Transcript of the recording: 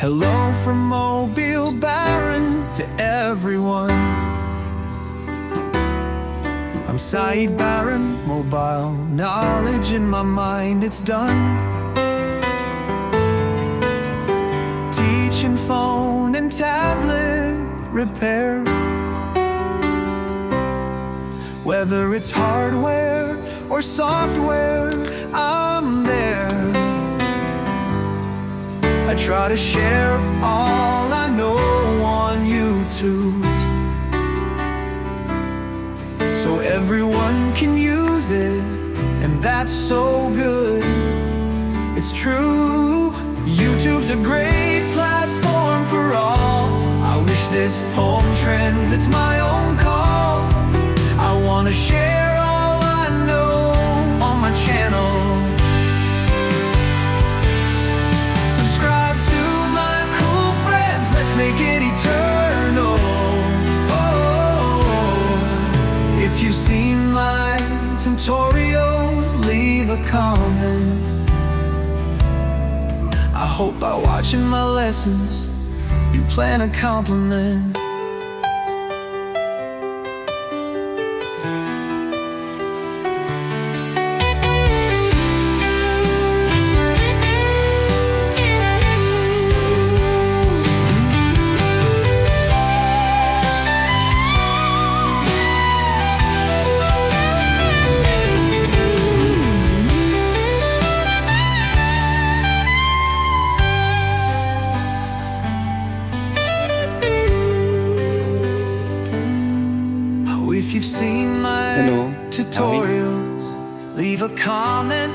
Hello from Mobile Baron to everyone. I'm Saeed Baron, mobile knowledge in my mind, it's done. Teaching phone and tablet repair. Whether it's hardware or software, I'm there. I try to share all I know on YouTube, so everyone can use it, and that's so good. It's true, YouTube's a great platform for all. I wish this poem trends, it's my own call. I wanna share all I know on my channel. Subscribe to my cool friends, let's make it eternal. Oh, if you've seen my tutorials, leave a comment. I hope by watching my lessons, you plan a compliment. If you've seen my tutorials, leave a comment.